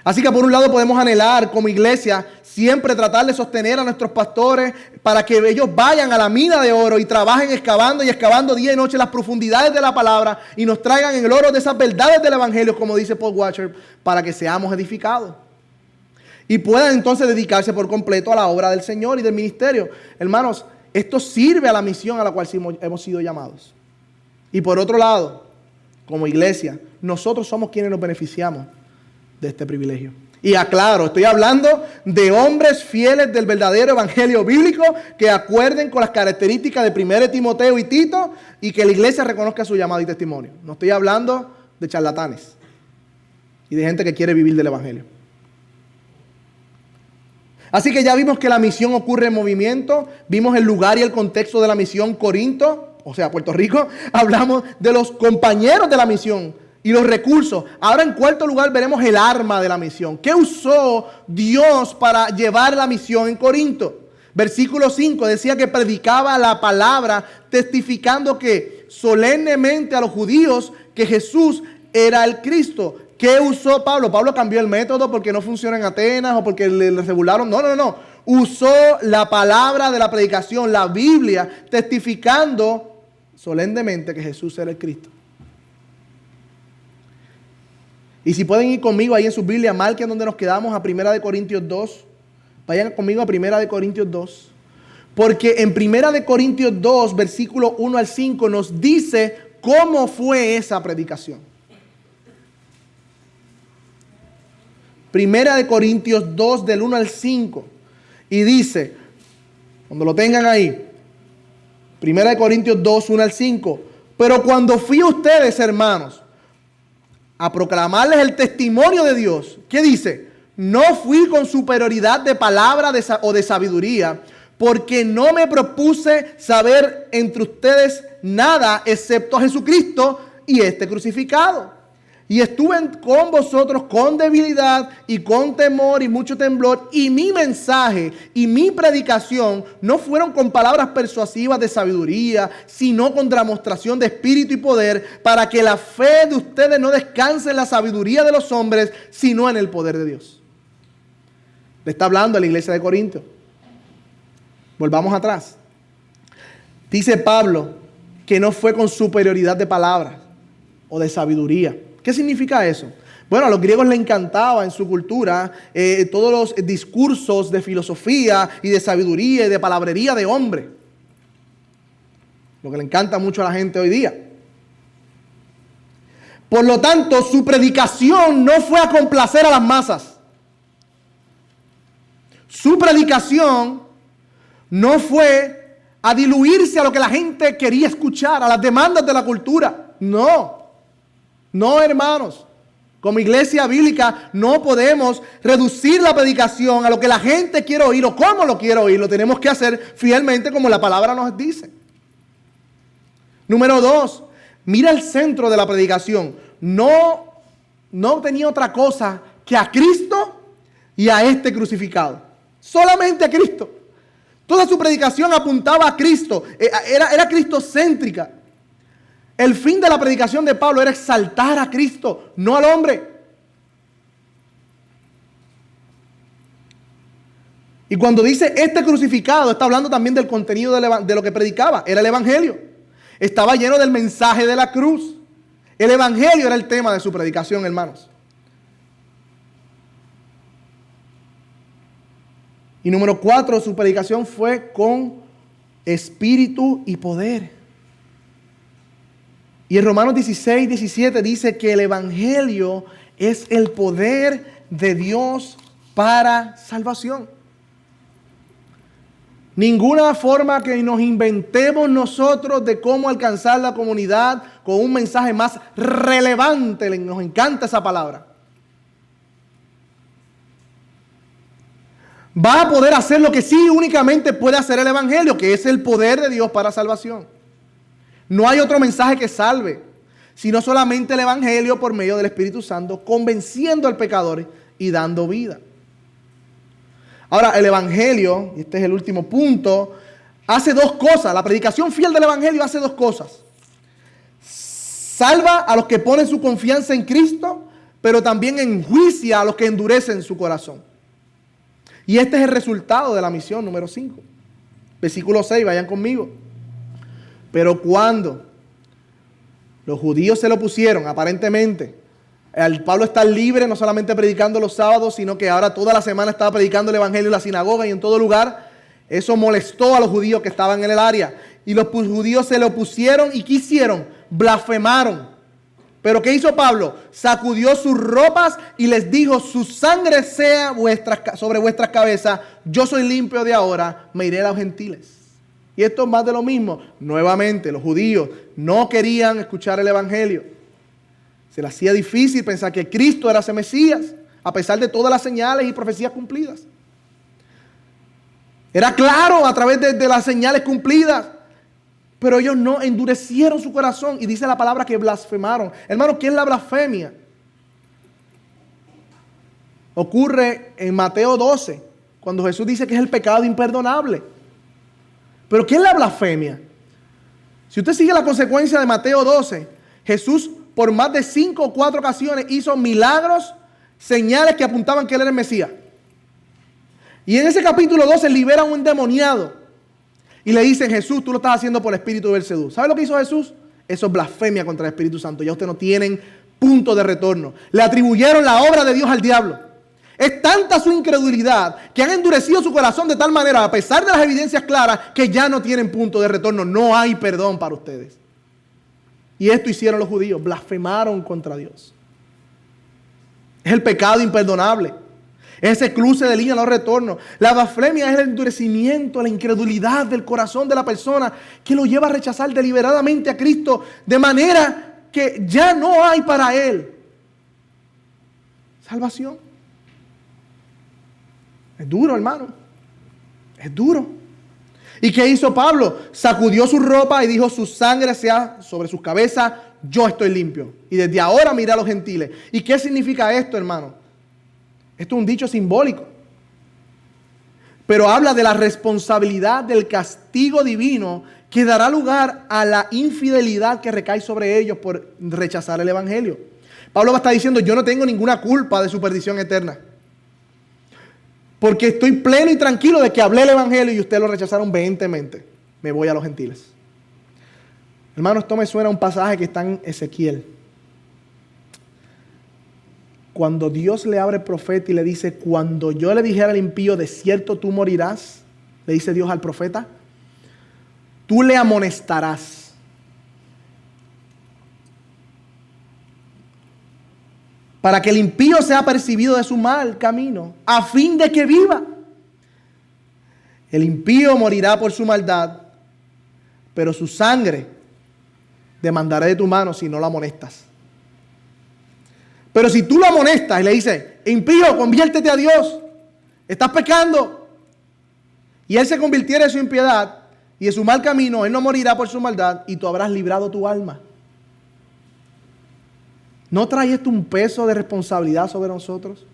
Así que por un lado podemos anhelar como iglesia siempre tratar de sostener a nuestros pastores para que ellos vayan a la mina de oro y trabajen excavando y excavando día y noche las profundidades de la palabra y nos traigan en el oro de esas verdades del evangelio, como dice Paul Washer, para que seamos edificados. Y puedan entonces dedicarse por completo a la obra del Señor y del ministerio. Hermanos, esto sirve a la misión a la cual hemos sido llamados. Y por otro lado, como iglesia, nosotros somos quienes nos beneficiamos de este privilegio. Y aclaro, estoy hablando de hombres fieles del verdadero evangelio bíblico que acuerden con las características de 1 Timoteo y Tito y que la iglesia reconozca su llamado y testimonio. No estoy hablando de charlatanes y de gente que quiere vivir del evangelio. Así que ya vimos que la misión ocurre en movimiento, vimos el lugar y el contexto de la misión Corinto, o sea, Puerto Rico. Hablamos de los compañeros de la misión y los recursos. Ahora en cuarto lugar veremos el arma de la misión. ¿Qué usó Dios para llevar la misión en Corinto? Versículo 5 decía que predicaba la palabra, testificando que solemnemente a los judíos que Jesús era el Cristo. ¿Qué usó Pablo? Pablo cambió el método porque no funciona en Atenas o porque le regularon. No. Usó la palabra de la predicación, la Biblia, testificando solemnemente que Jesús era el Cristo. Y si pueden ir conmigo ahí en su Biblia, marquen donde nos quedamos, a 1 Corintios 2. Vayan conmigo a 1 Corintios 2. Porque en 1 Corintios 2, versículo 1 al 5, nos dice cómo fue esa predicación. 1 Corintios 2, del 1 al 5. Y dice, cuando lo tengan ahí, 1 Corintios 2, 1 al 5. Pero cuando fui a ustedes, hermanos, a proclamarles el testimonio de Dios, ¿qué dice? No fui con superioridad de palabra o de sabiduría, porque no me propuse saber entre ustedes nada excepto a Jesucristo y este crucificado. Y estuve con vosotros con debilidad y con temor y mucho temblor. Y mi mensaje y mi predicación no fueron con palabras persuasivas de sabiduría, sino con demostración de espíritu y poder, para que la fe de ustedes no descanse en la sabiduría de los hombres, sino en el poder de Dios. Le está hablando a la iglesia de Corinto. Volvamos atrás. Dice Pablo que no fue con superioridad de palabras o de sabiduría. ¿Qué significa eso? Bueno, a los griegos les encantaba en su cultura todos los discursos de filosofía y de sabiduría y de palabrería de hombre. Lo que le encanta mucho a la gente hoy día. Por lo tanto, su predicación no fue a complacer a las masas. Su predicación no fue a diluirse a lo que la gente quería escuchar, a las demandas de la cultura. No, hermanos. Como iglesia bíblica no podemos reducir la predicación a lo que la gente quiere oír o cómo lo quiere oír. Lo tenemos que hacer fielmente como la palabra nos dice. Número 2, mira el centro de la predicación. No tenía otra cosa que a Cristo y a este crucificado. Solamente a Cristo. Toda su predicación apuntaba a Cristo. Era cristocéntrica. El fin de la predicación de Pablo era exaltar a Cristo, no al hombre. Y cuando dice este crucificado, está hablando también del contenido de lo que predicaba. Era el evangelio. Estaba lleno del mensaje de la cruz. El evangelio era el tema de su predicación, hermanos. Y número 4, su predicación fue con espíritu y poder. Y en Romanos 16, 17 dice que el evangelio es el poder de Dios para salvación. Ninguna forma que nos inventemos nosotros de cómo alcanzar la comunidad con un mensaje más relevante. Nos encanta esa palabra. va a poder hacer lo que sí únicamente puede hacer el Evangelio, que es el poder de Dios para salvación. No hay otro mensaje que salve, sino solamente el Evangelio por medio del Espíritu Santo, convenciendo al pecador y dando vida. Ahora, el Evangelio, y este es el último punto, hace dos cosas. La predicación fiel del Evangelio hace dos cosas. Salva a los que ponen su confianza en Cristo, pero también enjuicia a los que endurecen su corazón. Y este es el resultado de la misión número 5. Versículo 6, vayan conmigo. Pero cuando los judíos se lo pusieron, aparentemente, al Pablo estar libre, no solamente predicando los sábados, sino que ahora toda la semana estaba predicando el Evangelio en la sinagoga y en todo lugar, eso molestó a los judíos que estaban en el área. Y los judíos se lo pusieron y ¿qué hicieron? Blasfemaron. Pero ¿qué hizo Pablo? Sacudió sus ropas y les dijo: su sangre sea sobre vuestras cabezas, yo soy limpio de ahora, me iré a los gentiles. Y esto es más de lo mismo. Nuevamente, los judíos no querían escuchar el Evangelio. Se les hacía difícil pensar que Cristo era ese Mesías, a pesar de todas las señales y profecías cumplidas. Era claro a través de las señales cumplidas. Pero ellos no, endurecieron su corazón. Y dice la palabra que blasfemaron. Hermano, ¿qué es la blasfemia? Ocurre en Mateo 12, cuando Jesús dice que es el pecado imperdonable. Pero ¿qué es la blasfemia? Si usted sigue la consecuencia de Mateo 12, Jesús por más de 5 o 4 ocasiones hizo milagros, señales que apuntaban que él era el Mesías. Y en ese capítulo 12 libera a un endemoniado. Y le dicen: Jesús, tú lo estás haciendo por el espíritu de Belcebú. ¿Sabe lo que hizo Jesús? Eso es blasfemia contra el Espíritu Santo. Ya ustedes no tienen punto de retorno. Le atribuyeron la obra de Dios al diablo. Es tanta su incredulidad que han endurecido su corazón de tal manera, a pesar de las evidencias claras, que ya no tienen punto de retorno. No hay perdón para ustedes. Y esto hicieron los judíos. Blasfemaron contra Dios. Es el pecado imperdonable. Ese cruce de línea no retorno. La blasfemia es el endurecimiento, la incredulidad del corazón de la persona que lo lleva a rechazar deliberadamente a Cristo de manera que ya no hay para él salvación. Es duro, hermano. Es duro. ¿Y qué hizo Pablo? Sacudió su ropa y dijo: su sangre sea sobre sus cabezas, yo estoy limpio. Y desde ahora miré a los gentiles. ¿Y qué significa esto, hermano? Esto es un dicho simbólico, pero habla de la responsabilidad del castigo divino que dará lugar a la infidelidad que recae sobre ellos por rechazar el Evangelio. Pablo va a estar diciendo: yo no tengo ninguna culpa de su perdición eterna, porque estoy pleno y tranquilo de que hablé el Evangelio y ustedes lo rechazaron vehementemente. Me voy a los gentiles. Hermano, esto me suena a un pasaje que está en Ezequiel. Cuando Dios le abre al profeta y le dice: cuando yo le dijera al impío, de cierto tú morirás, le dice Dios al profeta, tú le amonestarás. Para que el impío sea percibido de su mal camino, a fin de que viva. El impío morirá por su maldad, pero su sangre demandaré de tu mano si no lo amonestas. Pero si tú lo amonestas y le dices: impío, conviértete a Dios, estás pecando, y él se convirtiera en su impiedad y en su mal camino, él no morirá por su maldad y tú habrás librado tu alma. ¿No trae esto un peso de responsabilidad sobre nosotros?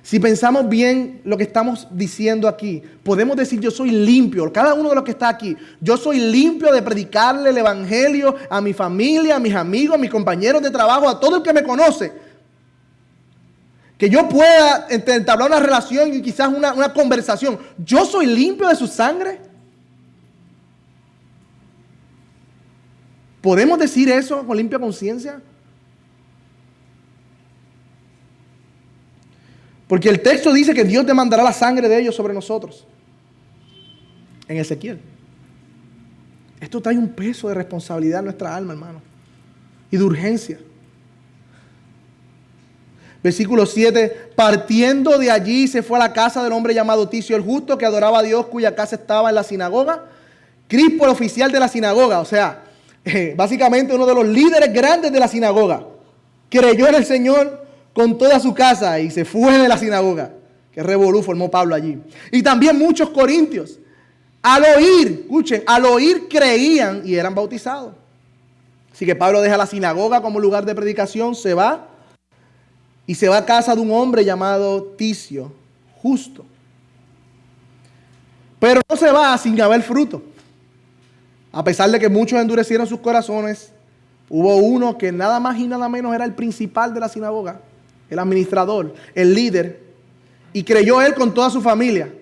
Si pensamos bien lo que estamos diciendo aquí, podemos decir: yo soy limpio, cada uno de los que está aquí, yo soy limpio de predicarle el Evangelio a mi familia, a mis amigos, a mis compañeros de trabajo, a todo el que me conoce. Que yo pueda entablar una relación y quizás una conversación. ¿Yo soy limpio de su sangre? ¿Podemos decir eso con limpia conciencia? Porque el texto dice que Dios demandará la sangre de ellos sobre nosotros. En Ezequiel. Esto trae un peso de responsabilidad en nuestra alma, hermano. Y de urgencia. Versículo 7. Partiendo de allí se fue a la casa del hombre llamado Ticio el justo, que adoraba a Dios, cuya casa estaba en la sinagoga. Crispo, el oficial de la sinagoga. O sea, básicamente uno de los líderes grandes de la sinagoga. Creyó en el Señor con toda su casa y se fue de la sinagoga. Que revolú formó Pablo allí. Y también muchos corintios. Al oír, escuchen, al oír creían y eran bautizados. Así que Pablo deja la sinagoga como lugar de predicación, se va y se va a casa de un hombre llamado Ticio, justo. Pero no se va sin haber fruto. A pesar de que muchos endurecieron sus corazones, hubo uno que nada más y nada menos era el principal de la sinagoga, el administrador, el líder, y creyó él con toda su familia.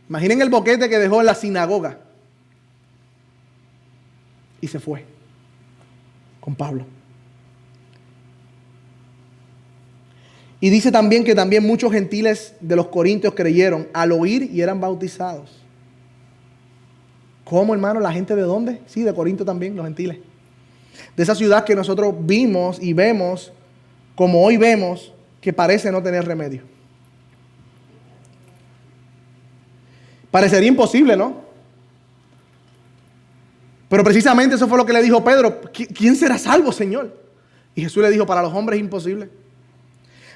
Imaginen el boquete que dejó en la sinagoga. Y se fue con Pablo. Y dice también que también muchos gentiles de los corintios creyeron al oír y eran bautizados. ¿Cómo, hermano? ¿La gente de dónde? Sí, de Corinto también, los gentiles. De esa ciudad que nosotros vimos y vemos, como hoy vemos, que parece no tener remedio. Parecería imposible, ¿no? Pero precisamente eso fue lo que le dijo Pedro. ¿Quién será salvo, Señor? Y Jesús le dijo, para los hombres es imposible.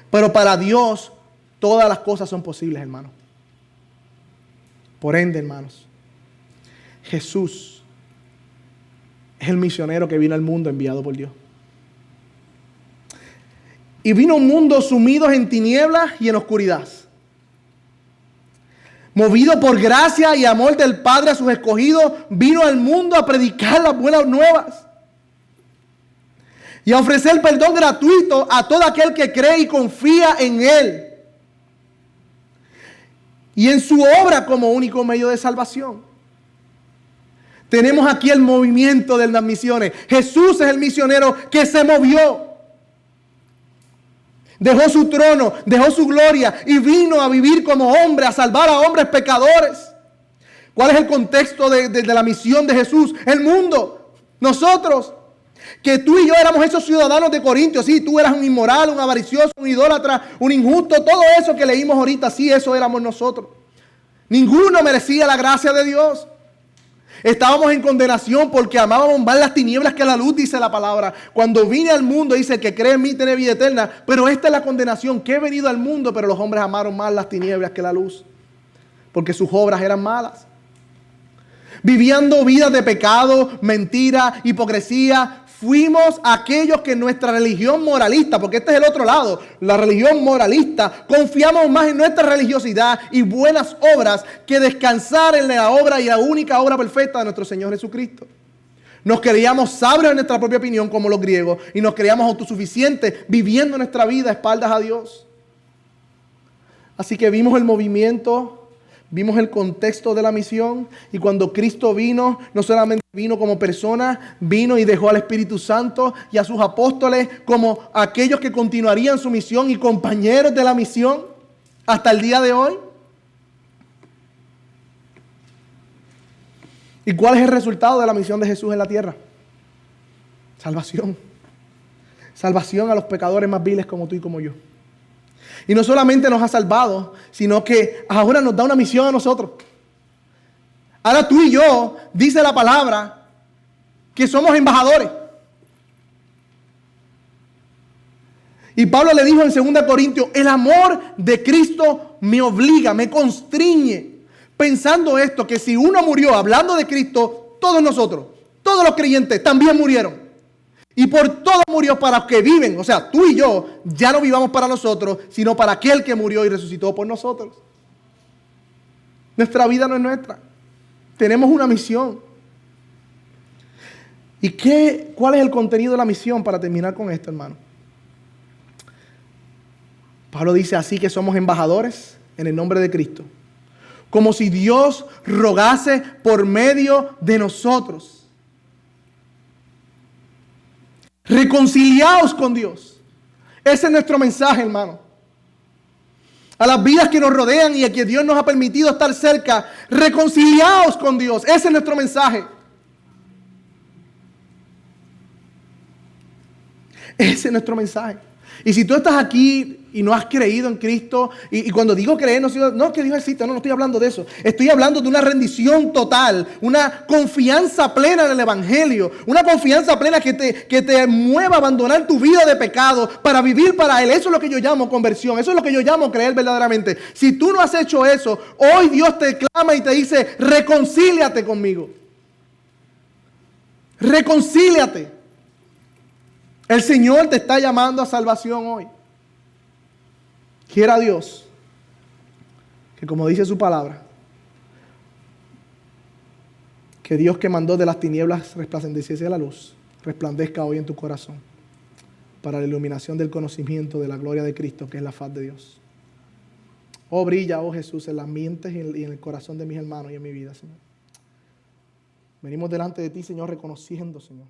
Pero para Dios todas las cosas son posibles, hermano. Por ende, hermanos, Jesús es el misionero que vino al mundo enviado por Dios. Y vino a un mundo sumido en tinieblas y en oscuridad. Movido por gracia y amor del Padre a sus escogidos, vino al mundo a predicar las buenas nuevas y a ofrecer perdón gratuito a todo aquel que cree y confía en Él y en su obra como único medio de salvación. Tenemos aquí el movimiento de las misiones. Jesús es el misionero que se movió. Dejó su trono, dejó su gloria y vino a vivir como hombre, a salvar a hombres pecadores. ¿Cuál es el contexto de la misión de Jesús? El mundo, nosotros, que tú y yo éramos esos ciudadanos de Corintios. Sí, tú eras un inmoral, un avaricioso, un idólatra, un injusto, todo eso que leímos ahorita, sí, eso éramos nosotros. Ninguno merecía la gracia de Dios. Estábamos en condenación porque amábamos más las tinieblas que la luz, dice la palabra. Cuando vine al mundo, dice, el que cree en mí tiene vida eterna. Pero esta es la condenación, que he venido al mundo, pero los hombres amaron más las tinieblas que la luz, porque sus obras eran malas. Viviendo vidas de pecado, mentira, hipocresía, fuimos aquellos que en nuestra religión moralista, porque este es el otro lado, la religión moralista, confiamos más en nuestra religiosidad y buenas obras que descansar en la obra y la única obra perfecta de nuestro Señor Jesucristo. Nos creíamos sabios en nuestra propia opinión como los griegos y nos creíamos autosuficientes viviendo nuestra vida a espaldas a Dios. Así que vimos el movimiento. Vimos el contexto de la misión y cuando Cristo vino, no solamente vino como persona, vino y dejó al Espíritu Santo y a sus apóstoles como aquellos que continuarían su misión y compañeros de la misión hasta el día de hoy. ¿Y cuál es el resultado de la misión de Jesús en la tierra? Salvación. Salvación a los pecadores más viles como tú y como yo. Y no solamente nos ha salvado, sino que ahora nos da una misión a nosotros. Ahora tú y yo, dice la palabra, que somos embajadores. Y Pablo le dijo en 2 Corintios, el amor de Cristo me obliga, me constriñe. Pensando esto, que si uno murió hablando de Cristo, todos nosotros, todos los creyentes también murieron. Y por todo murió para que viven. O sea, tú y yo ya no vivamos para nosotros, sino para aquel que murió y resucitó por nosotros. Nuestra vida no es nuestra. Tenemos una misión. ¿Y cuál es el contenido de la misión para terminar con esto, hermano? Pablo dice así que somos embajadores en el nombre de Cristo. Como si Dios rogase por medio de nosotros. Reconciliaos con Dios. Ese es nuestro mensaje, hermano. A las vidas que nos rodean y a que Dios nos ha permitido estar cerca, reconciliaos con Dios. Ese es nuestro mensaje. Ese es nuestro mensaje. Y si tú estás aquí y no has creído en Cristo, y cuando digo creer, no es que Dios existe, no estoy hablando de eso. Estoy hablando de una rendición total, una confianza plena en el Evangelio, una confianza plena que te mueva a abandonar tu vida de pecado para vivir para Él. Eso es lo que yo llamo conversión, eso es lo que yo llamo creer verdaderamente. Si tú no has hecho eso, hoy Dios te clama y te dice, reconcíliate conmigo. Reconcíliate. El Señor te está llamando a salvación hoy. Quiera Dios que, como dice su palabra, que Dios que mandó de las tinieblas resplandeciese la luz, resplandezca hoy en tu corazón para la iluminación del conocimiento de la gloria de Cristo, que es la faz de Dios. Oh, brilla, oh Jesús, en las mentes y en el corazón de mis hermanos y en mi vida, Señor. Venimos delante de ti, Señor, reconociendo, Señor,